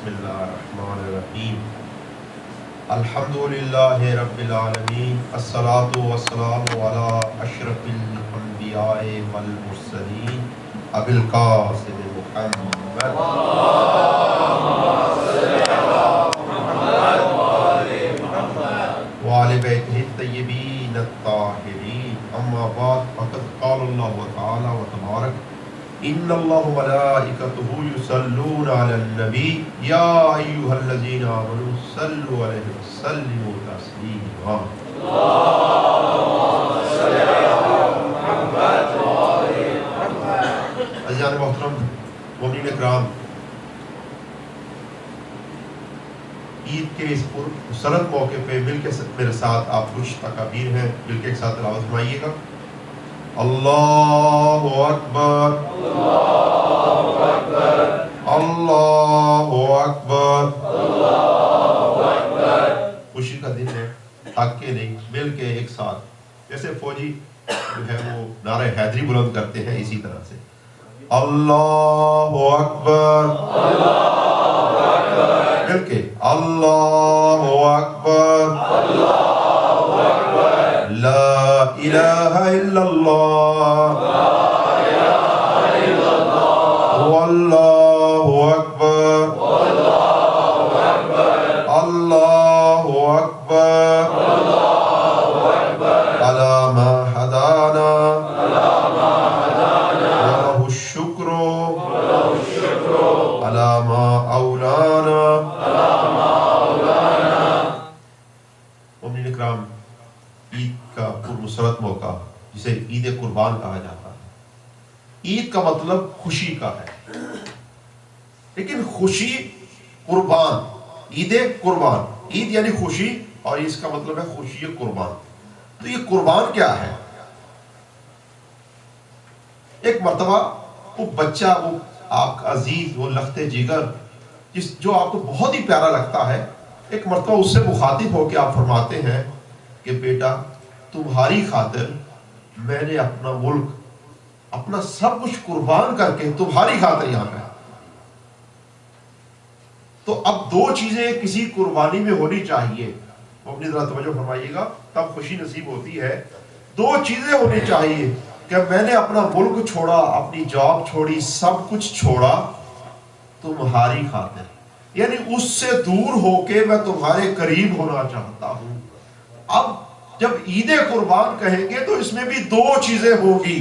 بسم اللہ الرحمن الرحیم الحمدللہ رب العالمین الصلاة والسلام علی اشرف الانبیاء والمرسلین ابی القاسم محمد وآل بیتہ الطیبین الطاہرین اما بعد فقد قال اللہ تعالی وتبارک ان اللہ وملائکتہ یصلون علی النبی یا ایھا الذین آمنوا صلوا علیہ وسلموا تسلیما عزیزان محترم مومنین اکرام، عید کے اس پرمسرت موقع پہ مل کے میرے ساتھ آپ کچھ تکابیر ہیں، مل کے ایک ساتھ تلاوت فرمائیے گا۔ اللہ اکبر اللہ اکبر اللہ اکبر اللہ اکبر۔ خوشی کا دن ہے، تھک کے نہیں، مل کے ایک ساتھ، جیسے فوجی جو ہے وہ نعرہ حیدری بلند کرتے ہیں، اسی طرح سے اللہ اکبر اللہ اکبر، مل کے اللہ اکبر اللہ اکبر، لا الہ الا اللہ واللہ اکبر اللہ اکبر علی ما ہدانا وله الشکر علی ما اولانا۔ مومنین اکرام، عید کا پرمسرت موقع جسے عید قربان کہا جاتا ہے، عید کا مطلب خوشی کا ہے، لیکن خوشی قربان، عید قربان، عید یعنی خوشی اور اس کا مطلب ہے خوشی قربان۔ تو یہ قربان کیا ہے؟ ایک مرتبہ وہ بچہ، وہ آپ کا عزیز، وہ لخت جگر جو آپ کو بہت ہی پیارا لگتا ہے، ایک مرتبہ اس سے مخاطب ہو کے آپ فرماتے ہیں کہ بیٹا تمہاری خاطر میں نے اپنا ملک، اپنا سب کچھ قربان کر کے تمہاری خاطر یہاں پہ۔ تو اب دو چیزیں کسی قربانی میں ہونی چاہیے، وہ اپنی ذرا توجہ فرمائیے گا، تب خوشی نصیب ہوتی ہے۔ دو چیزیں ہونی چاہیے کہ میں نے اپنا ملک چھوڑا، اپنی جاب چھوڑی، سب کچھ چھوڑا تمہاری خاطر، یعنی اس سے دور ہو کے میں تمہارے قریب ہونا چاہتا ہوں۔ اب جب عید قربان کہیں گے تو اس میں بھی دو چیزیں ہوگی،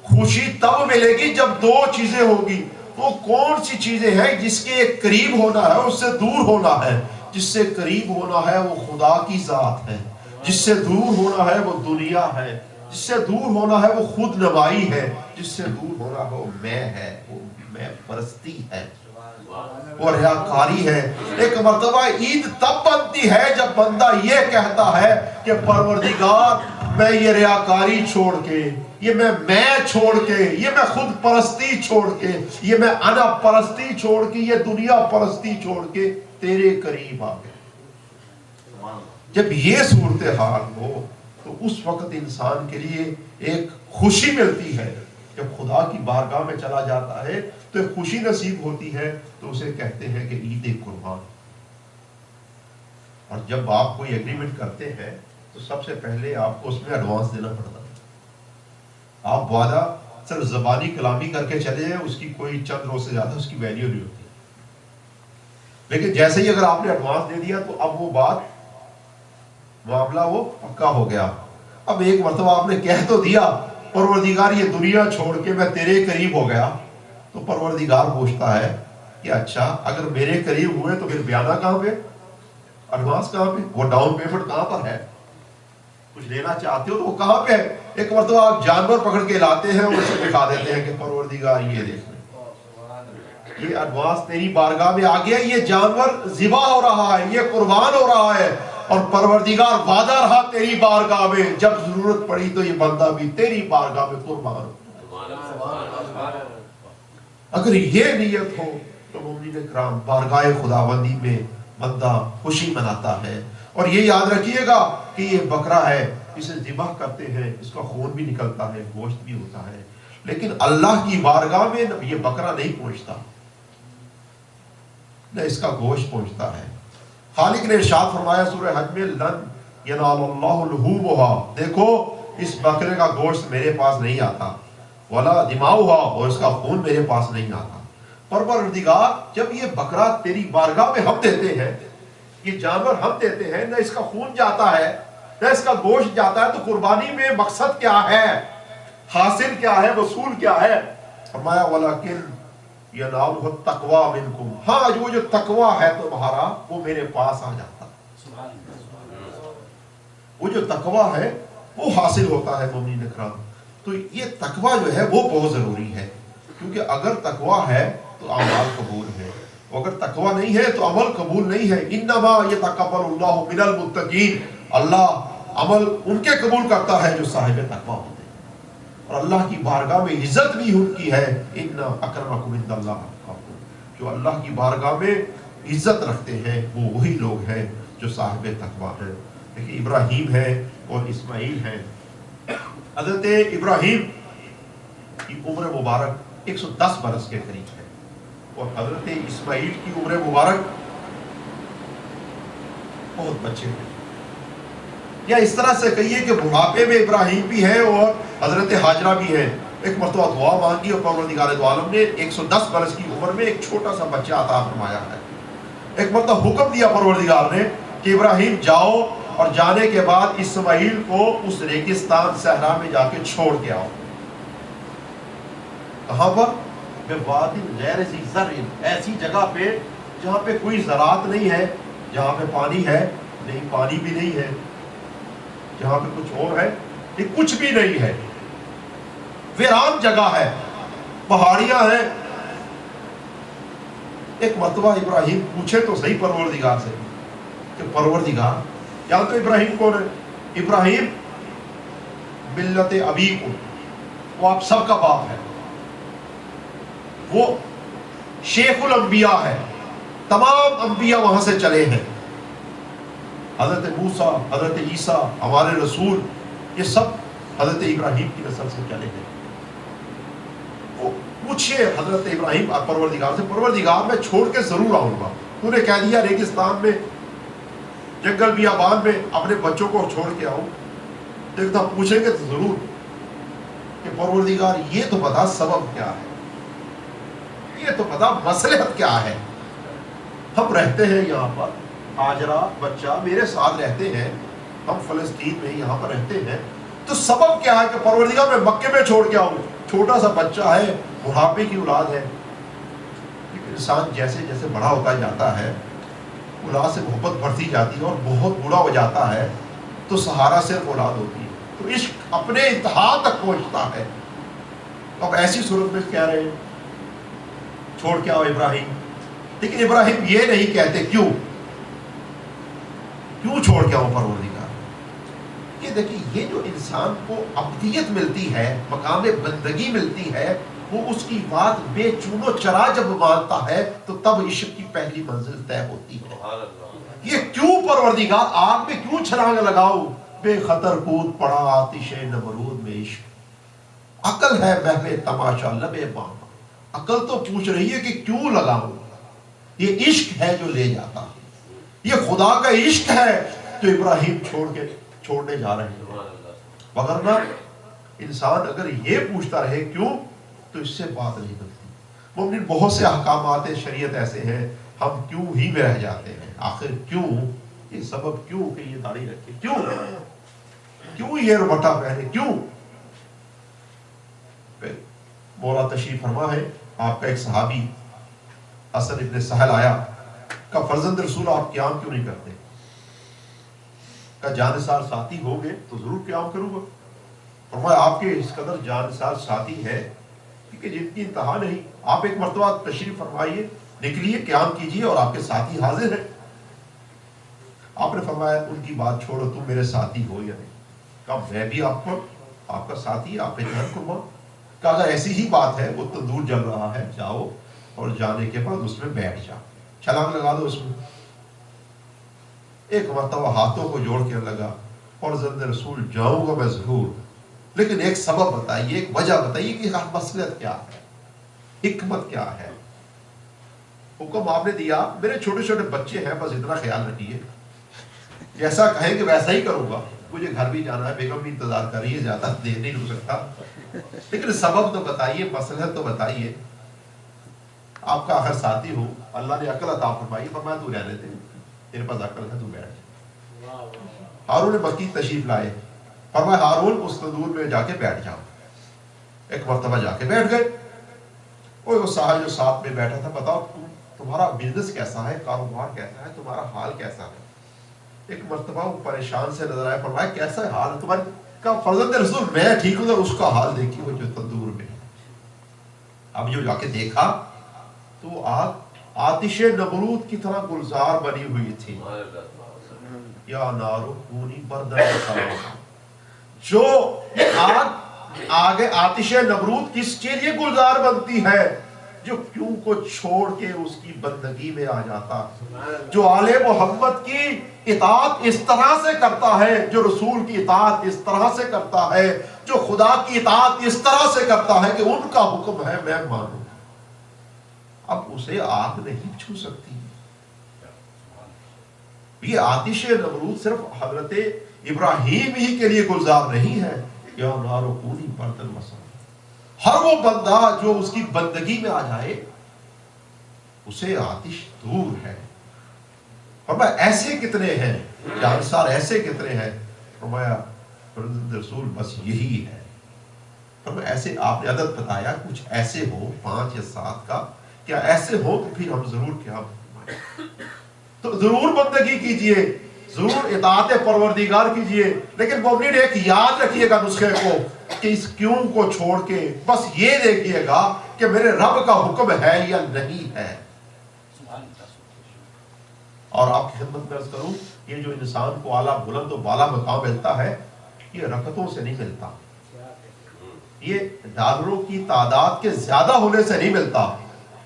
خوشی تب ملے گی جب دو چیزیں ہوگی۔ وہ کون سی چیزیں ہیں؟ جس کے قریب ہونا ہے، اس سے دور ہونا ہے۔ جس سے قریب ہونا ہے وہ خدا کی ذات ہے، جس سے دور ہونا ہے وہ دنیا ہے، جس سے دور ہونا ہے وہ خود نمائی ہے، جس سے دور ہونا ہے وہ میں ہے، وہ میں پرستی ہے، وہ ریاکاری ہے۔ ایک مرتبہ عید تب بنتی ہے جب بندہ یہ کہتا ہے کہ پروردگار میں یہ ریاکاری چھوڑ کے، یہ میں چھوڑ کے، یہ میں خود پرستی چھوڑ کے، یہ میں انا پرستی چھوڑ کے، یہ دنیا پرستی چھوڑ کے تیرے قریب آ گئے۔ جب یہ صورتحال ہو تو اس وقت انسان کے لیے ایک خوشی ملتی ہے۔ جب خدا کی بارگاہ میں چلا جاتا ہے تو ایک خوشی نصیب ہوتی ہے، تو اسے کہتے ہیں کہ عید قربان۔ اور جب آپ کوئی ایگریمنٹ کرتے ہیں تو سب سے پہلے آپ کو اس میں ایڈوانس دینا پڑتا ہے۔ آپ وعدہ صرف زبانی کلامی کر کے چلے جائیں، اس کی کوئی چند روز سے زیادہ اس کی ویلیو نہیں ہوتی، لیکن جیسے ہی اگر آپ نے ایڈوانس دے دیا تو اب وہ بات، معاملہ وہ پکا ہو گیا۔ اب ایک مرتبہ آپ نے کہہ تو دیا پروردگار یہ دنیا چھوڑ کے میں تیرے قریب ہو گیا، تو پروردگار پوچھتا ہے کہ اچھا اگر میرے قریب ہوئے تو پھر بیانہ کہاں پہ، ایڈوانس کہاں پہ، وہ ڈاؤن پیمنٹ کہاں پر ہے؟ کچھ لینا چاہتے ہو تو وہ کہاں پہ ہے؟ ایک مرتبہ آپ جانور پکڑ کے لاتے ہیں اور اسے دکھا دیتے ہیں کہ پروردگار یہ دیکھ لیں، یہ ایڈوانس تیری بارگاہ میں آ گیا، یہ جانور ذبح ہو رہا ہے، یہ قربان ہو رہا ہے، اور پروردگار وعدہ رہا تیری بارگاہ میں جب ضرورت پڑی تو یہ بندہ بھی تیری بارگاہ میں قربان ہو۔ اگر یہ نیت ہو تو مومنین اکرام بارگاہ خداوندی میں بندہ خوشی مناتا ہے۔ اور یہ یاد رکھیے گا کہ یہ بکرا ہے، اسے ذبح کرتے ہیں، اس کا خون بھی نکلتا ہے، گوشت بھی ہوتا ہے، لیکن اللہ کی بارگاہ میں یہ بکرا نہیں پہنچتا۔ نہ اس کا گوشت پہنچتا ہے۔ خالق نے ارشاد فرمایا سورہ حج میں لن ینال اللہ لحومها، دیکھو اس بکرے کا گوشت میرے پاس نہیں آتا، ولا دماؤها، اور اس کا خون میرے پاس نہیں آتا۔ پروردگار جب یہ بکرا تیری بارگاہ میں ہم دیتے ہیں، یہ جانور ہم دیتے ہیں، نہ اس کا خون جاتا ہے نہ اس کا گوشت جاتا ہے، تو قربانی میں مقصد کیا ہے، حاصل کیا ہے، وصول کیا ہے؟ فرمایا وَلَكِنْ يَنَالُهُ التَّقْوَى مِنْكُمْ، ہاں وہ جو تقوی ہے تمہارا وہ میرے پاس آ جاتا، وہ جو تقوی ہے وہ حاصل ہوتا ہے مومنین اکرام۔ تو یہ تقوی جو ہے وہ بہت ضروری ہے، کیونکہ اگر تقوی ہے تو اعمال قبول ہے، اور اگر تقوی نہیں ہے تو عمل قبول نہیں ہے۔ انما یتقبل اللہ من المتقین، اللہ عمل ان کے قبول کرتا ہے جو صاحب تقوی ہوتے ہیں، اور اللہ کی بارگاہ میں عزت بھی ان کی ہے۔ ان اکرمکم عند اللہ اتقاکم، جو اللہ کی بارگاہ میں عزت رکھتے ہیں وہ وہی لوگ ہیں جو صاحب تقوی ہیں۔ دیکھیے ابراہیم ہے اور اسماعیل ہے۔ حضرت ابراہیم کی عمر مبارک 110 برس کے قریب ہے، اور حضرت اسماعیل کی عمر مبارک بہت بچے ہیں، یا اس طرح سے کہیے کہ بڑھاپے میں ابراہیم بھی ہے اور حضرت ہاجرہ بھی ہے۔ ایک مرتبہ دعا مانگی اور پروردگار دو عالم نے 110 برس کی عمر میں ایک چھوٹا سا بچہ عطا فرمایا ہے۔ ایک مرتبہ حکم دیا پروردگار نے کہ ابراہیم جاؤ، اور جانے کے بعد اسماعیل کو اس ریگستان صحرا میں جا کے چھوڑ کے آؤ۔ کہاں پر؟ بواد غیر ذی زرع، ایسی جگہ پہ جہاں پہ کوئی زراعت نہیں ہے، جہاں پہ پانی ہے نہیں، پانی بھی نہیں ہے، جہاں پہ کچھ اور ہے یہ کچھ بھی نہیں ہے، ویران جگہ ہے، پہاڑیاں ہیں۔ ایک مرتبہ ابراہیم پوچھے تو صحیح پروردگار سے کہ پروردگار، یا تو ابراہیم کون ہے؟ ابراہیم ملت ابیکم، وہ آپ سب کا باپ ہے، وہ شیخ الانبیاء ہے، تمام انبیاء وہاں سے چلے ہیں، حضرت موسیٰ، حضرت عیسیٰ، ہمارے رسول، یہ سب حضرت ابراہیم کی نسل سے چلے ہیں۔ وہ پوچھے حضرت ابراہیم پروردگار سے، پروردگار میں چھوڑ کے ضرور آؤں گا، تو نے کہہ دیا ریگستان میں، جنگل بیابان میں اپنے بچوں کو چھوڑ کے آؤں، ایک دم پوچھیں گے تو ضرور کہ پروردگار یہ تو بتا سبب کیا ہے، یہ تو بتا مصلحت کیا ہے، ہم رہتے ہیں یہاں پر، ہاجرہ بچہ میرے ساتھ رہتے ہیں، ہم فلسطین میں یہاں پر رہتے ہیں، تو سبب کیا ہے کہ پروردگار میں مکے میں چھوڑ کے آؤں؟ چھوٹا سا بچہ ہے، بڑھاپے کی اولاد ہے۔ لیکن انسان جیسے جیسے بڑا ہوتا جاتا ہے اولاد سے محبت بڑھتی جاتی ہے، اور بہت بوڑھا ہو جاتا ہے تو سہارا صرف اولاد ہوتی ہے، تو عشق اپنے انتہا تک پہنچتا ہے۔ اب ایسی صورت میں کہہ رہے ہیں چھوڑ کے آؤ ابراہیم، لیکن ابراہیم یہ نہیں کہتے کیوں چھوڑ کے آؤ پروردگار؟ یہ دیکھیں، یہ جو انسان کو ابدیت ملتی ہے، مقام بندگی ملتی ہے، وہ اس کی بات بے چون و چرا جب مانتا ہے تو تب عشق کی پہلی منزل طے ہوتی ہے۔ یہ کیوں پروردگار آگ میں کیوں چھلانگ لگاؤ، بے خطر کود پڑا آتش نمرود میں عشق، عقل ہے محو تماشا لبے باما، عقل تو پوچھ رہی ہے کہ کیوں لگاؤں، یہ عشق ہے جو لے جاتا ہے، یہ خدا کا عشق ہے جو ابراہیم چھوڑنے جا رہے ہیں۔ وگرنہ انسان اگر یہ پوچھتا رہے کیوں، تو اس سے بات نہیں بنتی۔ مومنین، بہت سے احکامات شریعت ایسے ہیں ہم کیوں ہی میں رہ جاتے ہیں، آخر کیوں، یہ سبب کیوں کہ یہ داڑھی رکھے، کیوں یہ روٹا پہنے، کیوں؟ مولا تشریف فرما ہے، آپ کا ایک صحابی حسن ابن سہل آیا، کا فرزند رسول آپ قیام کیوں نہیں کرتے؟ کا جانثار ساتھی ہوگے تو ضرور قیام کروں گا۔ فرمایا آپ کے اس قدر جانثار ساتھی ہے کہ جن کی انتہا نہیں، آپ ایک مرتبہ تشریف فرمائیے، نکلیے، قیام کیجیے، اور آپ کے ساتھی حاضر ہیں۔ آپ نے فرمایا ان کی بات چھوڑو، تم میرے ساتھی ہو یا نہیں؟ کہا میں بھی آپ کا ساتھی، آپ پہ جان قربان۔ کہا اگر ایسی ہی بات ہے، وہ تندور جل رہا ہے، جاؤ اور جانے کے بعد اس میں بیٹھ جاؤ، چھلانگ لگا دو اس میں۔ ایک مرتبہ ہاتھوں کو جوڑ کے لگا، اور زند رسول جاؤں گا میں ضرور، لیکن ایک سبب بتائیے، ایک وجہ بتائیے کہ مصلحت کیا ہے، حکمت کیا ہے۔ حکم آپ نے دیا، میرے چھوٹے چھوٹے بچے ہیں، بس اتنا خیال رکھیے، جیسا کہیں کہ ویسا ہی کروں گا، مجھے گھر بھی جانا ہے، بیگم بھی انتظار کر رہی ہے، زیادہ دیر نہیں رک سکتا، لیکن سبب تو بتائیے، مصلحت تو بتائیے، آپ کا آخر ساتھی ہو، اللہ نے عقل عطا فرمائی، فرمایا تو رہنے دے، تیرے پاس عقل ہے، تو بیٹھ۔ ہارون مکی تشریف لائے، فرمایا ہارون اس تندور میں جا کے بیٹھ جاؤ۔ ایک مرتبہ جا کے بیٹھ گئے، وہ صاحب جو ساتھ میں بیٹھا تھا، بتاؤ تمہارا بزنس کیسا ہے، کاروبار کیسا ہے، تمہارا حال کیسا ہے؟ ایک مرتبہ وہ پریشان سے نظر آیا، فرمایا کیسا ہے حال تمہاری؟ کہا فرزند رسول میں ٹھیک ہوں، اس کا حال دیکھیے وہ جو تندور میں۔ اب جو جا کے دیکھا تو آگ آتش نمرود کی طرح گلزار بنی ہوئی تھی، یا نارو کونی بردن وسلاما۔ جو آگ آتش نمرود کس کے لیے گلزار بنتی ہے؟ جو کیوں کو چھوڑ کے اس کی بندگی میں آ جاتا، جو آل محمد کی اطاعت اس طرح سے کرتا ہے، جو رسول کی اطاعت اس طرح سے کرتا ہے، جو خدا کی اطاعت اس طرح سے کرتا ہے کہ ان کا حکم ہے میں مانوں، اب اسے آگ نہیں چھو سکتی۔ یہ آتش نمرود صرف حضرت ابراہیم ہی کے لیے گلزار نہیں ہے، یا نارو کونی بردن وسلاما۔ ہر وہ بندہ جو اس کی بندگی میں آ جائے اسے آتش دور ہے۔ فرمایا ایسے کتنے ہیں جانسار، ایسے کتنے ہیں؟ فرمایا رسول بس یہی ہے۔ فرمایا ایسے آپ نے عدد بتایا، کچھ ایسے ہو 5 یا 7 کا، کیا ایسے ہو تو پھر ہم ضرور کیا تو ضرور بندگی کیجئے، ضرور اطاعت پروردگار کیجئے، لیکن مومنین ایک یاد رکھیے گا نسخے کو کہ اس کیوں کو چھوڑ کے بس یہ دیکھیے گا کہ میرے رب کا حکم ہے یا نہیں ہے۔ اور آپ کی خدمت میں عرض کروں، یہ جو انسان کو اعلیٰ بلند و بالا مقام ملتا ہے، یہ رکعتوں سے نہیں ملتا، یہ ڈالروں کی تعداد کے زیادہ ہونے سے نہیں ملتا،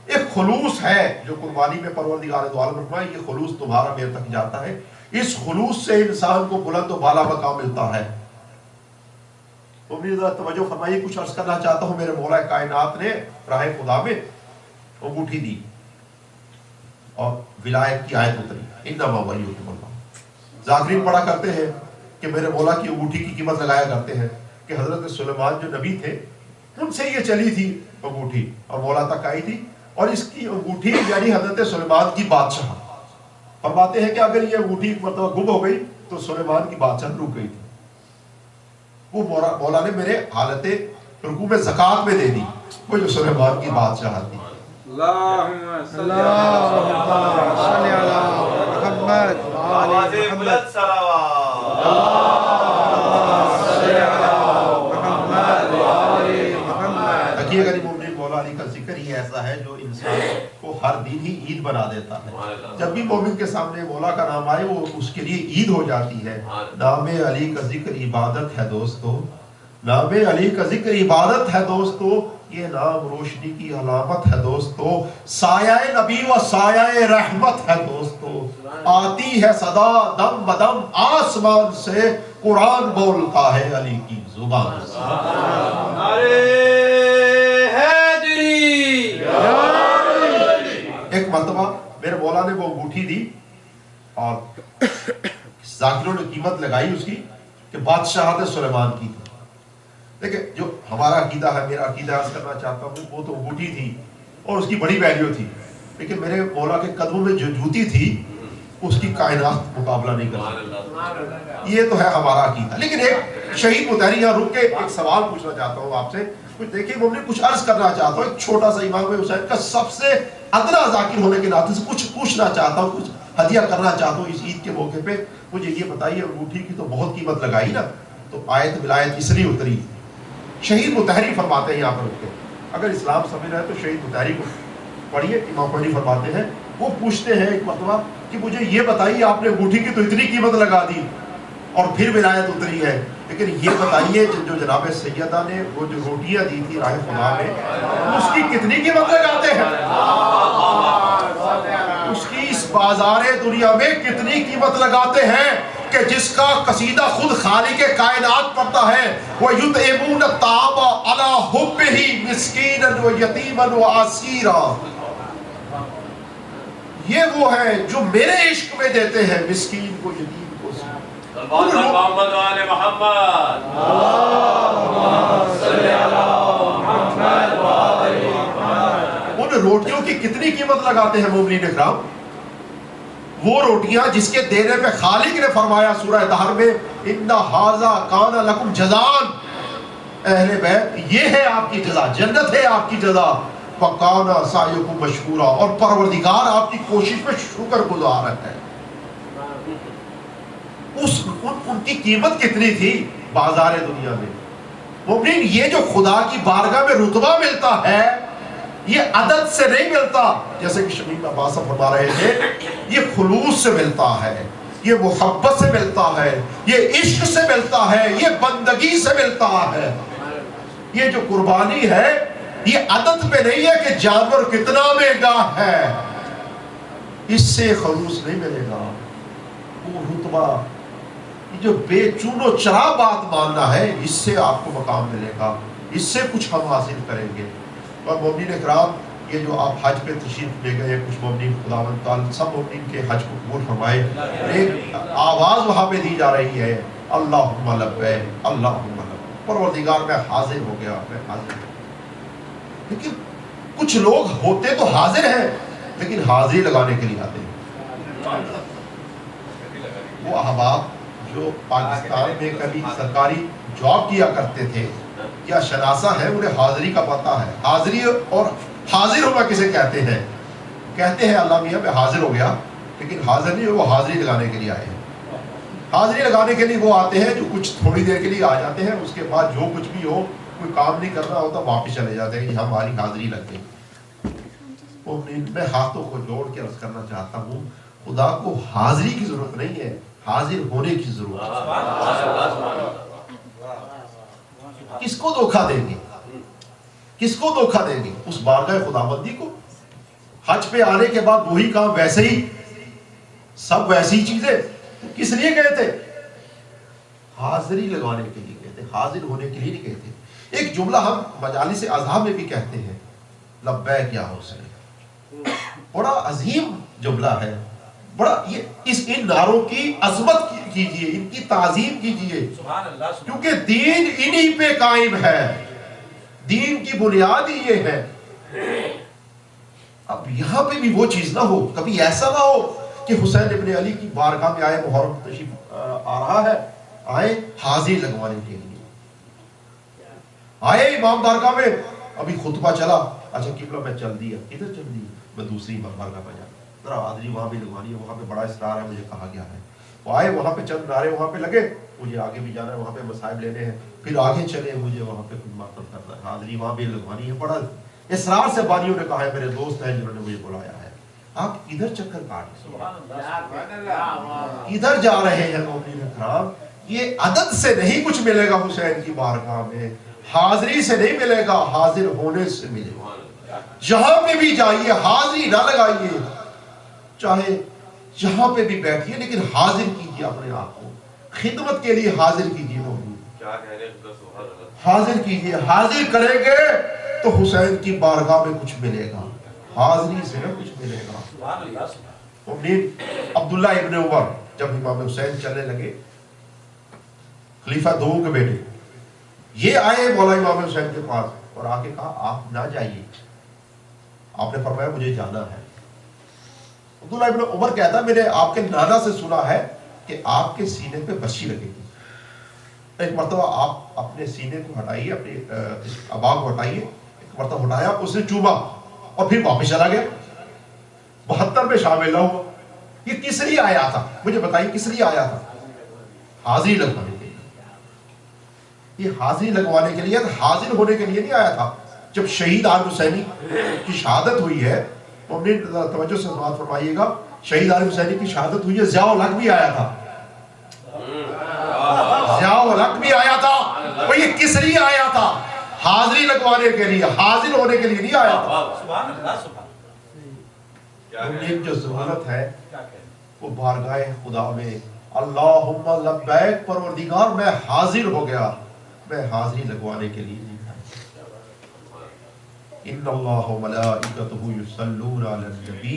ایک خلوص ہے جو قربانی میں پروردگار دو عالم فرمائے، یہ خلوص تمہارا میرے تک جاتا ہے، اس خلوص سے انسان کو بلند و بالا مقام ملتا ہے۔ امید توجہ فرمائیے، کچھ عرض کرنا چاہتا ہوں۔ میرے مولا کائنات نے راہ خدا میں انگوٹھی دی اور ولایت کی آیت اتری، انما ولیکم اللہ۔ ذاکرین پڑھا کرتے ہیں کہ میرے مولا کی انگوٹھی کی قیمت لگایا کرتے ہیں کہ حضرت سلیمان جو نبی تھے ان سے یہ چلی تھی انگوٹھی اور مولا تک آئی تھی، اور اس کی انگوٹھی یعنی حضرت سلیمان کی بادشاہ، فرماتے ہیں کہ اگر یہ انگوٹھی ایک مرتبہ گم ہو گئی تو سلیمان کی بادشاہ رک گئی تھی۔ وہ مولا نے میرے حالت رکوع میں زکوٰۃ میں دے دی، وہ جو سلیمان کی بادشاہ تھی۔ اللہم صلی علی محمد آواز بلند صلوات، اللہم صلی علی محمد آل محمد۔ دیکھیے اگر مومن مولا علی کا ذکر ہی ایسا ہے جو انسان کو ہر دن ہی عید بنا دیتا ہے، جب بھی مومن کے سامنے مولا کا نام آئے وہ اس کے لیے عید ہو جاتی ہے۔ نام علی کا ذکر عبادت ہے دوستو، نام علی کا ذکر عبادت ہے دوستو، یہ نام روشنی کی علامت ہے دوستو، سایہ نبی و سایہ رحمت ہے دوستو، آتی ہے صدا دم بدم آسمان سے، قرآن بولتا ہے علی کی زبان سے۔ ایک مرتبہ میرے مولا نے وہ انگوٹھی دی اور ذاکروں نے قیمت لگائی اس کی کہ بادشاہت سلیمان کی تھی۔ دیکھیں جو ہمارا عقیدہ ہے، میرا عقیدہ عرض کرنا چاہتا ہوں، وہ تو انگوٹھی تھی اور اس کی بڑی ویلیو تھی، لیکن میرے مولا کے قدموں میں جو جوتی تھی اس کی کائنات مقابلہ نہیں کر سکتی۔ یہ تو ہے ہمارا عقیدہ۔ لیکن ایک شہید متحری یہاں رک کے ایک سوال پوچھنا چاہتا ہوں آپ سے، کچھ دیکھیں وہ کچھ عرض کرنا چاہتا ہوں، ایک چھوٹا سا امام حسین کا سب سے ادنا ذاکر ہونے کے ناطے سے کچھ پوچھنا چاہتا ہوں، کچھ ہدیہ کرنا چاہتا ہوں اس عید کے موقع پہ۔ مجھے یہ بتائیے انگوٹھی کی تو بہت قیمت لگائی نا، تو آیت ولایت اس لیے اتری۔ شہید متحری فرماتے ہیں یہاں پر رک کے، اگر اسلام سمجھ رہا ہے تو شہید متحری کو پڑھیے، امام پڑھی فرماتے ہیں، وہ پوچھتے ہیں ایک مرتبہ کہ مجھے یہ بتائیے آپ نے انگوٹھی کی تو اتنی قیمت لگا دی اور پھر ولایت اتری ہے، لیکن یہ بتائیے جو جناب سیدہ نے وہ جو روٹیاں دی تھی راہ خدا میں اس کی کتنی قیمت لگاتے ہیں؟ اس کی اس بازار دنیا میں کتنی قیمت لگاتے ہیں کہ جس کا قصیدہ خود خالق کائنات پڑھتا ہے، وَيُطْعِمُونَ الطَّعَامَ عَلَىٰ حُبِّهِ مِسْكِينًا وَيَتِيمًا وَأَسِيرًا۔ یہ وہ ہے جو میرے عشق میں دیتے ہیں مسکین کو، یتیم کو۔ محمد آل محمد، ان روٹیوں کی کتنی قیمت لگاتے ہیں مومنین اکرام؟ وہ روٹیاں جس کے دینے پہ خالق نے فرمایا سورہ دہر میں اِنَّ هَذَا كَانَ لَكُمْ جَزَاءً، اہل بیت یہ ہے آپ کی جزا، جنت ہے آپ کی جزا، وَكَانَ سَعْيُكُمْ مَشْكُورًا، اور پروردگار آپ کی کوشش میں شکر گزار ہے۔ ان کی قیمت کتنی تھی بازار دنیا میں؟ مومنین یہ جو خدا کی بارگاہ میں رتبہ ملتا ہے یہ عدد سے نہیں ملتا، جیسے کہ شمیم عباس فرما رہے تھے، یہ خلوص سے ملتا ہے، یہ محبت سے ملتا ہے، یہ عشق سے ملتا ہے، یہ بندگی سے ملتا ہے۔ یہ جو قربانی ہے یہ عدد پہ نہیں ہے کہ جانور کتنا مہنگا ہے، اس سے خلوص نہیں ملے گا، وہ رتبہ، یہ جو بے چون و چرا بات ماننا ہے، اس سے آپ کو مقام ملے گا، اس سے کچھ ہم حاصل کریں گے۔ اور مومنین اکرام یہ جو آپ حج پہ تشریف لے گئے، کچھ مومنین خداوند تعالی سب مومنین کے حج کو قبول فرمائے، ایک آواز وہاں پہ دی جا رہی ہے اللہم لبیک اللہم لبیک، پروردگار میں حاضر ہو گیا، میں حاضر ہوں۔ لیکن کچھ لوگ ہوتے تو حاضر ہیں لیکن حاضری لگانے کے لیے آتے ہیں۔ وہ احباب جو پاکستان میں کبھی سرکاری جاب کیا کرتے تھے یا شناسہ ہے، انہیں حاضری کا پتہ ہے۔ حاضری اور حاضر ہونا کسے کہتے ہیں؟ کہتے ہیں اللہ میاں میں حاضر ہو گیا، لیکن حاضر نہیں، وہ حاضری لگانے کے لیے آئے ہیں۔ حاضری لگانے کے لیے وہ آتے ہیں جو کچھ تھوڑی دیر کے لیے آ جاتے ہیں، اس کے بعد جو کچھ بھی ہو، کوئی کام نہیں کرنا ہوتا، واپس چلے جاتے ہیں کہ ہماری حاضری لگ گئی۔ میں ہاتھوں کو جوڑ کے عرض کرنا چاہتا ہوں، خدا کو حاضری کی ضرورت نہیں ہے، حاضر ہونے کی ضرورت ہے۔ کس کو دھوکہ دیں گے؟ کس کو دھوکہ دیں گے؟ اس بارگاہ خداوندی کو۔ حج پہ آنے کے بعد وہی کام ویسے ہی، سب ویسی چیزیں، کس لیے گئے تھے؟ حاضری لگانے کے لیے گئے تھے، حاضر ہونے کے لیے نہیں گئے تھے۔ ایک جملہ ہم مجالس اعظام میں بھی کہتے ہیں، لبیک یا حسین، بڑا عظیم جملہ ہے، بڑا یہ ان نعروں کی عظمت کیجئے، ان کی تعظیم کیجئے، کیونکہ دین انہی پہ قائم ہے، دین کی بنیاد ہی یہ ہے۔ اب یہاں پہ بھی وہ چیز نہ ہو، کبھی ایسا نہ ہو کہ حسین ابن علی کی بارگاہ میں آئے، محرم تشریف آ رہا ہے، آئے حاضری لگوانے کے لیے، آئے امام بارگاہ میں، ابھی خطبہ چلا، اچھا قبلہ میں چل دیا، ادھر چل دیا، میں دوسری بارگاہ پہ جاتا، ذرا حاضری وہاں بھی لگوانی ہے، وہاں پہ بڑا اسرار ہے، مجھے کہا گیا ہے۔ وہ آئے، وہاں پہ چند نعرے وہاں پہ لگے، مجھے آگے بھی جانا ہے، وہاں پہ مصائب لینے ہیں، پھر آگے چلے، مجھے وہاں پہ خدمت کرنا ہے، حاضری وہاں بھی لگوانی ہے۔ بڑا اسرار سے بانیوں نے کہا ہے، میرے دوست ہیں جنہوں نے مجھے بلایا ہے، آپ ادھر چکر کاٹ، ادھر جا رہے ہیں مومنین اکرام۔ یہ عدد سے نہیں کچھ ملے گا حسین کی بارگاہ میں، حاضری سے نہیں ملے گا، حاضر ہونے سے ملے گا۔ جہاں پہ بھی جائیے حاضری نہ لگائیے، چاہے جہاں پہ بھی بیٹھیے، لیکن حاضر کیجیے اپنے آپ کو، خدمت کے لیے حاضر کیجیے، حاضر کیجیے۔ حاضر کریں گے تو حسین کی بارگاہ میں کچھ ملے گا، حاضری سے نہ کچھ ملے گا۔ عبداللہ ابن عمر جب امام حسین چلنے لگے، خلیفہ دوم کے بیٹے، یہ آئے مولا امام حسین کے پاس اور آ کے کہا آپ نہ جائیے، آپ نے فرمایا مجھے جانا ہے۔ عبداللہ ابن عمر کہتا میں نے آپ کے نانا سے سنا ہے کہ آپ کے سینے پہ برچی لگے گی، ایک مرتبہ آپ اپنے سینے کو ہٹائیے، اپنے ابا کو ہٹائیے، ایک مرتبہ ہٹایا، اس نے چوما اور پھر واپس چلا گیا، 72 میں شامل نہ ہوا۔ یہ کس لیے آیا تھا؟ مجھے بتائیے کس لیے آیا تھا؟ حاضری لگوانے کے لیے۔ یہ حاضری لگوانے کے لیے، حاضر ہونے کے لیے نہیں آیا تھا۔ جب شہید آل حسینی کی شہادت ہوئی ہے، توجہ سے بات فرمائیے گا، شہید آل حسینی کی شہادت ہوئی ہے، ضیاء الحق بھی آیا تھا، ضیاء الحق بھی آیا تھا۔ وہ یہ کس لیے آیا تھا؟ حاضری لگوانے کے لیے، حاضر ہونے کے لیے نہیں آیا تھا۔ جو ضرورت ہے وہ بارگاہ خدا میں اللہم لبیک، پروردگار میں حاضر ہو گیا، میں حاضری لگوانے کے لیے نہیں آیا۔ ان اللہ و ملائکتہ یصلون علی النبی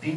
3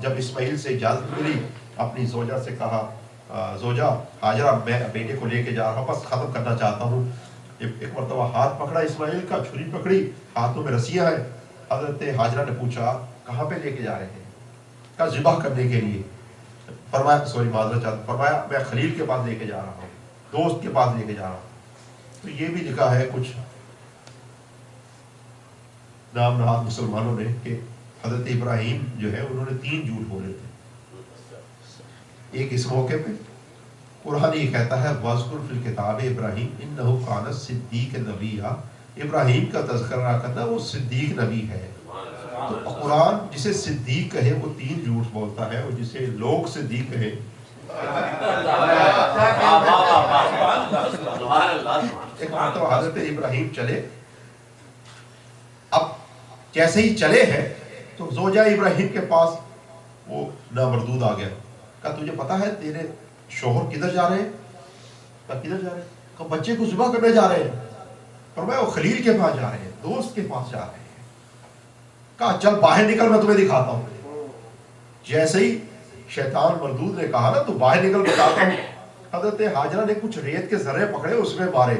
جب اسماعیل سے اجازت ملی اپنی زوجہ سے کہا زوجہ ہاجرہ میں بیٹے کو لے کے جا رہا ہوں، بس ختم کرنا چاہتا ہوں. ایک مرتبہ ہاتھ پکڑا اسماعیل کا، چھری پکڑی، ہاتھوں میں رسیاں ہیں. حضرت ہاجرہ نے پوچھا کہاں پہ لے کے جا رہے ہیں؟ کہا ذبح کرنے کے لیے. فرمایا معذرت چاہتا، فرمایا میں خلیل کے پاس لے کے جا رہا ہوں، دوست کے پاس لے کے جا رہا ہوں. تو یہ بھی لکھا ہے کچھ نام نہاد مسلمانوں نے کہ حضرت ابراہیم جو ہے انہوں نے 3 جھوٹ بولے تھے. ایک اس موقع پہ قرآن یہ کہتا ہے وَاذْكُرْ فِي الْكِتَابِ ابراہیم اِنَّهُ كَانَ صِدِّيقًا نَبِيًّا. ابراہیم کا تذکرہ کرنا وہ صدیق نبی ہے. تو قرآن جسے صدیق کہے وہ 3 جھوٹ بولتا ہے، اور جسے لوگ صدیق کہے ایک مرتبہ حضرت ابراہیم چلے. اب جیسے ہی چلے ہیں تو زوجہ ابراہیم کے پاس وہ نامردود آ گیا. کہا تجھے پتا ہے تیرے شوہر کدھر جا رہے ہیں؟ کہا کدھر جا رہے ہیں؟ کہا بچے کو ذبح کرنے جا رہے ہیں. فرمایا وہ خلیل کے پاس جا رہے ہیں، دوست کے پاس جا رہے ہیں. کہا چل باہر نکل میں تمہیں دکھاتا ہوں. جیسے ہی شیطان مردود نے کہا نا تو باہر نکل بتاتا ہوں. حضرت ہاجرہ نے کچھ ریت کے ذرے پکڑے اس میں مارے.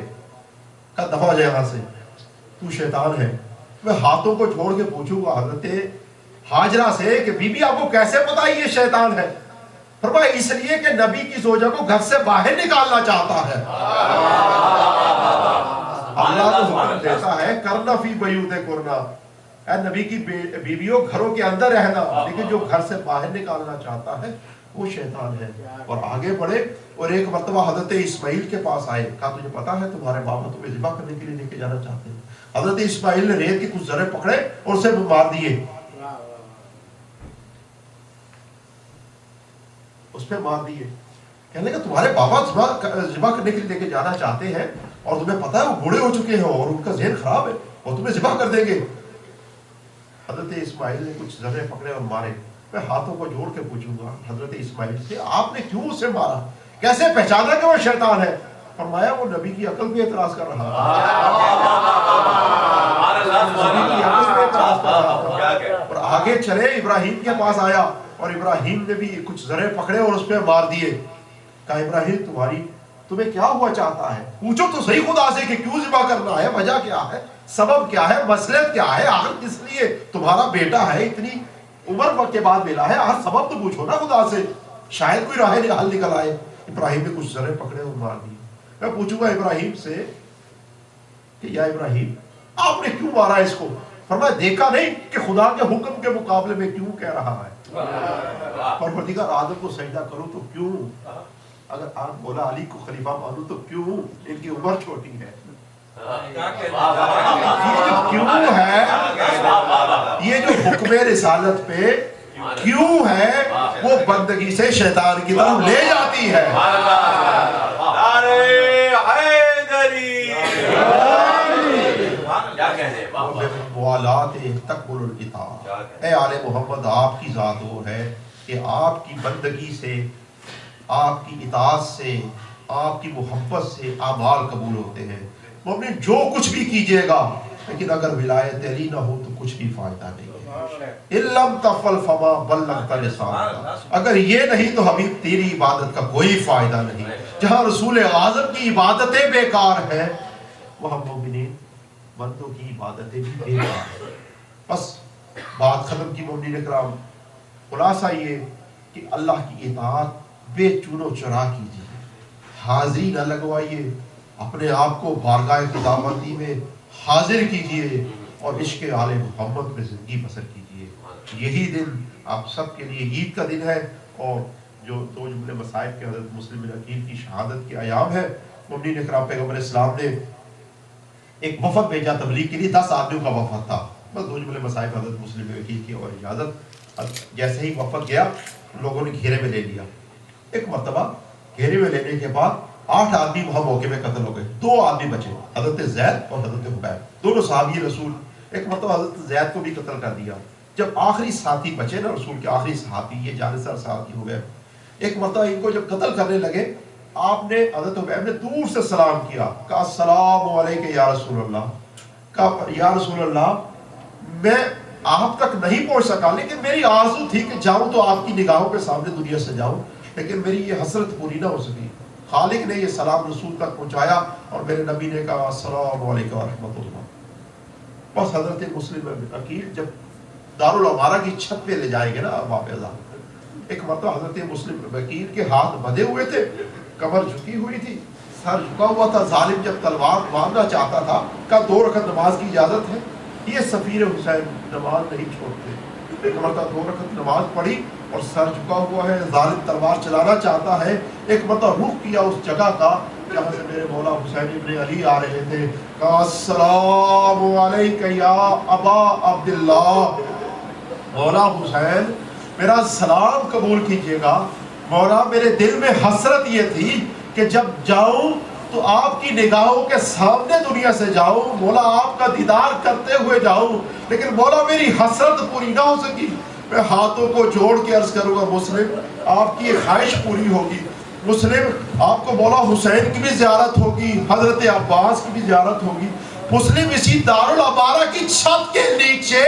کہا دفع ہو جائے یہاں سے، تو شیطان ہے. میں ہاتھوں کو چھوڑ کے پوچھوں گا حضرت ہاجرہ سے کہ بی بی آپ کو کیسے پتا یہ شیطان ہے؟ فرمایا اس لیے کہ نبی کی زوجہ کو گھر سے باہر نکالنا چاہتا ہے. اللہ تو حکم دیتا ہے کرنا فی بیوتکن، اے نبی کی بیویوں گھروں کے اندر رہنا، لیکن جو گھر سے باہر نکالنا چاہتا ہے وہ شیطان ہے. اور آگے بڑھے اور ایک مرتبہ حضرت اسماعیل کے پاس آئے. کہا تجھے پتا ہے تمہارے بابا تمہیں ذبح کرنے کے لیے لے کے جانا چاہتے ہیں. حضرت اسماعیل نے ریت کے کچھ ذرے پکڑے اور اسے مار دیے. اس پہ مار دیے. کہنے لگا تمہارے بابا ذبح کرنے کے لیے لے کے جانا چاہتے ہیں اور تمہیں پتا ہے وہ بوڑھے ہو چکے ہیں اور ان کا ذہن خراب ہے اور تمہیں ذبح کر دیں گے. حضرت اسماعیل نے کچھ ذرے پکڑے اور مارے. میں ہاتھوں کو جوڑ کے پوچھوں گا حضرت اسماعیل سے آپ نے کیوں اسے مارا؟ کیسے پہچانا کہ وہ شیطان ہے؟ فرمایا وہ نبی کی عقل پہ اعتراض کر رہا تھا. اور آگے چلے ابراہیم کے پاس آیا اور ابراہیم نے بھی کچھ ذرے پکڑے اور اس پہ مار دیے. کہا ابراہیم تمہیں کیا ہوا چاہتا ہے؟ پوچھو تو صحیح خدا سے کہ کیوں ذبح کرنا ہے، وجہ کیا ہے، سبب کیا ہے، مصلحت کیا ہے، آخر کس لیے تمہارا بیٹا ہے اتنی عمر کے بعد ملا ہے، ہر سبب تو پوچھو نا خدا سے، شاید کوئی راہ حل نکل آئے. ابراہیم نے کچھ ذرے پکڑے اور مار دیے. میں پوچھوں گا ابراہیم سے کہ یا ابراہیم آپ نے کیوں مارا اس کو؟ فرمایا دیکھا نہیں کہ خدا کے حکم کے مقابلے میں کیوں کہہ رہا ہے؟ پروردگار آدم کو سجدہ کرو تو کیوں؟ اگر آپ مولا علی کو خلیفہ مانو تو کیوں؟ ان کی عمر چھوٹی ہے. کیوں ہے یہ جو حکم رسالت پہ کیوں ہے وہ بندگی سے شیطان کی طرف لے جاتی ہے. موالات تقبل الاطاعت. اے آل محمد آپ کی ذات وہ ہے کہ آپ کی بندگی سے، آپ کی اطاعت سے، آپ کی محبت سے اعمال قبول ہوتے ہیں. مومن جو کچھ بھی کیجئے گا لیکن اگر ولایت علی نہ ہو تو کچھ بھی فائدہ نہیں ہے. اِلَّمْ تَفْعَلْ فَمَا بَلَّغْتَ رِسَالَتَهُ. اگر یہ نہیں تو حبیب تیری عبادت کا کوئی فائدہ نہیں. جہاں رسول اعظم کی عبادتیں بیکار ہیں وہاں مومنین بندوں کی عبادتیں بھی بیکار ہیں. بس بات ختم کی مومنین اکرام. خلاصہ یہ کہ اللہ کی اطاعت بے چون و چرا کیجیے، حاضری نہ لگوائیے، اپنے آپ کو بارگاہ خداوندی میں حاضر کیجیے اور عشق آل محمد میں زندگی بسر کیجیے. یہی دن آپ سب کے لیے عید کا دن ہے اور جو 2 جملے مصائب کے حضرت مسلم بن عقیل کی شہادت کے ایام ہے. مومنین اکرام پیغمبر اسلام نے ایک وفد بھیجا تبلیغ کے لیے، 10 آدمیوں کا وفد تھا. بس 2 جملے مصائب حضرت مسلم بن عقیل کی اور اجازت. جیسے ہی وفد گیا لوگوں نے گھیرے میں لے لیا. ایک مرتبہ گھیرے میں لینے کے بعد 8 آدمی وہاں موقع میں قتل ہو گئے. 2 آدمی بچے، حضرت زید اور حضرت حبیب، دونوں صحابی رسول. ایک مرتبہ حضرت زید کو بھی قتل کر دیا. جب آخری ساتھی بچے نا رسول کے آخری صحابی، یہ جانثار صحابی ہو گئے، ایک مرتبہ ان کو جب قتل کرنے لگے آپ نے حضرت حبیب نے دور سے سلام کیا، کہا السلام علیکم یا رسول اللہ. کہا یا رسول اللہ میں آپ تک نہیں پہنچ سکا، لیکن میری آرزو تھی کہ جاؤں تو آپ کی نگاہوں کے سامنے دنیا سے جاؤں، لیکن میری یہ حسرت پوری نہ ہو سکی۔ خالق نے یہ سلام رسول تک پہنچایا اور میرے نبی نے کہا السلام علیکم ورحمۃ اللہ۔ بس حضرت مسلم بن عقیل جب دارالعمارہ کی چھت پہ لے جائیں گے نا واپس، ایک مرتبہ حضرت مسلم بن عقیل کے ہاتھ بندھے ہوئے تھے، کمر جھکی ہوئی تھی، سر جھکا ہوا تھا۔ ظالم جب تلوار مارنا چاہتا تھا کہا 2 رکعت نماز کی اجازت ہے؟ یہ سفیر حسین نماز نہیں چھوڑتے۔ ایک مرتبہ 2 رکعت نماز پڑھی اور سر جھکا ہوا ہے، ظالم تلوار چلانا چاہتا ہے۔ ایک مرتبہ رخ کیا اس جگہ کا جہاں سے میرے مولا حسین ابن علی آ رہے تھے، کہا السلام علیکہ یا ابا عبداللہ، مولا حسین میرا سلام قبول کیجیے گا۔ مولا میرے دل میں حسرت یہ تھی کہ جب جاؤں تو آپ کی نگاہوں کے سامنے دنیا سے جاؤں، مولا آپ کا دیدار کرتے ہوئے جاؤں، لیکن مولا میری حسرت پوری نہ ہو سکی۔ میں ہاتھوں کو جوڑ کے عرض کروں گا مسلم آپ کی خواہش پوری ہوگی، مسلم آپ کو مولا حسین کی بھی زیارت ہوگی، حضرت عباس کی بھی زیارت ہوگی۔ مسلم اسی دارالعمارہ کی چھت کے نیچے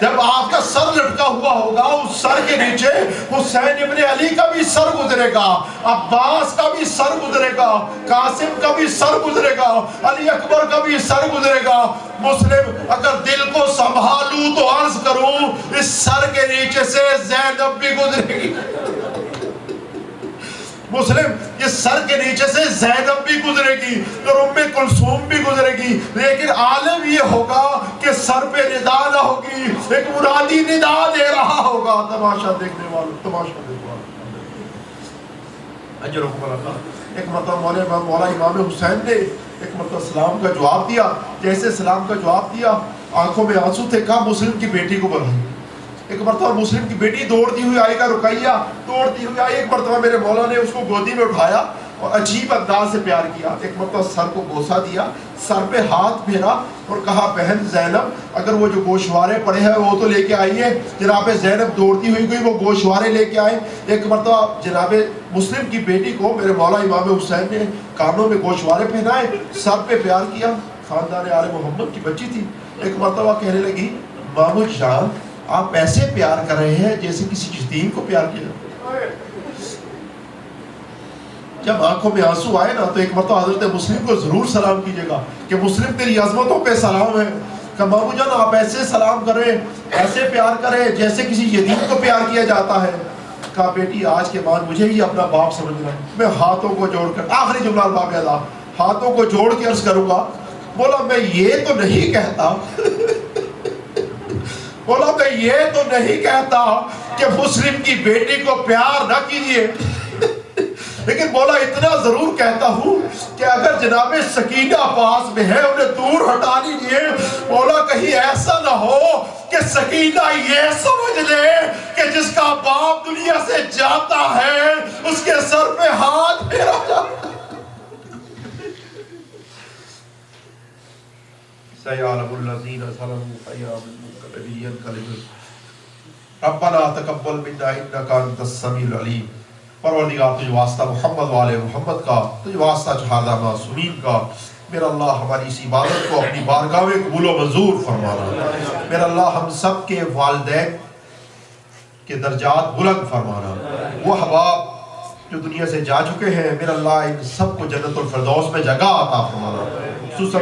جب آپ کا سر لٹکا ہوا ہوگا، اس سر کے نیچے حسین ابن علی کا بھی سر گزرے گا، عباس کا بھی سر گزرے گا، قاسم کا بھی سر گزرے گا، علی اکبر کا بھی سر گزرے گا۔ مسلم اگر دل کو سنبھالوں تو عرض کروں اس سر کے نیچے سے زینب بھی گزرے گی، مسلم اس سر کے نیچے سے زینب بھی گزرے گی اور ام کلثوم بھی گزرے گی، لیکن عالم یہ ہوگا کہ سر پہ ندا نہ ہوگی، ایک منادی ندا دے رہا ہوگا، تماشا دیکھنے والوں، تماشا دیکھنے والوں، اجرکم اللہ۔ ایک مرتبہ مولا امام حسین نے ایک مرتبہ سلام کا جواب دیا، جیسے سلام کا جواب دیا آنکھوں میں آنسو تھے، کہا مسلم کی بیٹی کو بلائیں۔ ایک مرتبہ مسلم کی بیٹی دوڑتی ہوئی آئے گا، رقیہ دوڑتی ہوئی آئی، ایک مرتبہ میرے مولا نے اس کو گودی میں اٹھایا اور عجیب انداز سے پیار کیا، ایک مرتبہ سر کو بوسہ دیا، سر پہ ہاتھ پھیرا اور کہا بہن زینب اگر وہ جو گوشوارے پڑے ہیں وہ تو لے کے آئیے۔ جناب زینب دوڑتی ہوئی گئی، وہ گوشوارے لے کے آئے۔ ایک مرتبہ جناب مسلم کی بیٹی کو میرے مولا امام حسین نے کانوں میں گوشوارے پہنائے، سر پہ پیار کیا، خاندان آل محمد کی بچی تھی۔ ایک مرتبہ کہنے لگی مامو جان آپ ایسے پیار کر رہے ہیں جیسے کسی یتیم کو پیار کیا جائے۔ جب آنکھوں میں آنسو آئے نا تو ایک مرتبہ حضرت مسلم کو ضرور سلام کیجیے گا کہ مسلم تیری عظمتوں پہ سلام ہے، کہ بابو جان آپ ایسے سلام کریں، ایسے پیار کریں جیسے کسی یتیم کو پیار کیا جاتا ہے۔ کہا بیٹی آج کے بعد مجھے ہی اپنا باپ سمجھنا، میں ہاتھوں کو جوڑ کر آخری جملہ باب ادا ہاتھوں کو جوڑ کے عرض کروں گا، بولا میں یہ تو نہیں کہتا بولا میں یہ تو نہیں کہتا کہ مسلم کی بیٹی کو پیار نہ کیجیے، لیکن بولا اتنا ضرور کہتا ہوں کہ اگر جناب سکینہ پاس میں ہے انہیں دور ہٹا لیجیے۔ بولا کہیں ایسا نہ ہو کہ سکینہ یہ سمجھ لے کہ جس کا باپ دنیا سے جاتا ہے اس کے سر پہ ہاتھ پھیرا جاتا ہے۔ سَيَعْلَمُ الَّذِينَ ظَلَمُوا أَيَّ منقلب ينقلبون ربنا تقبل منا انك انت السميع العليم۔ پروردگار تجھ واسطہ محمد والے محمد کا، تجھ واسطہ شہادہ معصومین کا، میرا اللہ ہماری اس عبادت کو اپنی بارگاہ میں قبول و منظور فرمانا۔ میرا اللہ ہم سب کے والدین کے درجات بلند فرمانا۔ وہ احباب جو دنیا سے جا چکے ہیں میرا اللہ ان سب کو جنت الفردوس میں جگہ عطا فرمانا۔ خصوصاً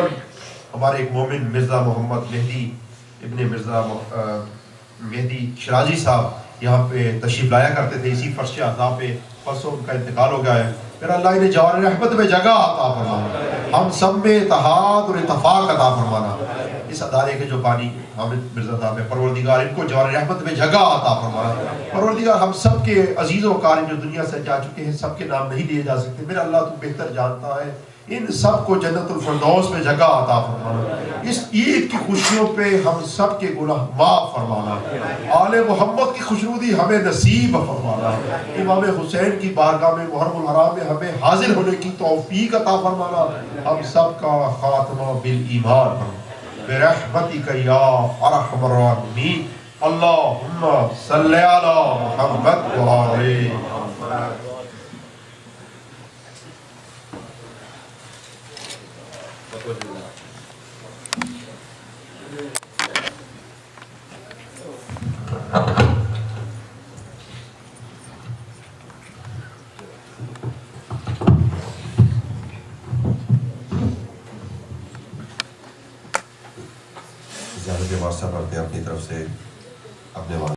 ہمارے ایک مومن مرزا محمد مہدی ابن مرزا مہدی شرازی صاحب یہاں پہ تشریف لایا کرتے تھے، اسی فرش عطا پہ پرسوں ان کا انتقال ہو گیا ہے۔ میرا اللہ انہیں جوار رحمت میں جگہ عطا فرمانا، ہم سب میں اتحاد اور اتفاق عطا فرمانا۔ اس ادارے کے جو بانی حامد مرزا صاحب ہے، پروردگار ان کو جوار رحمت میں جگہ عطا فرمانا۔ پروردگار ہم سب کے عزیز و اقارب جو دنیا سے جا چکے ہیں سب کے نام نہیں لیے جا سکتے، میرا اللہ تو بہتر جانتا ہے، ان سب کو جنت الفردوس میں جگہ عطا فرمانا۔ اس عید کی خوشیوں پہ ہم سب کے گناہ معاف فرمانا، آل محمد کی خوشنودی ہمیں نصیب فرمانا، امام حسین کی بارگاہ میں محرم الحرام میں ہمیں حاضر ہونے کی توفیق عطا فرمانا، ہم سب کا خاتمہ بالایمان فرمانا برحمتک یا ارحم الراحمین۔ اللہم صلی علی محمد و آل محمد۔ زیادہ واسطہ پڑھتے ہیں اپنی طرف سے اپنے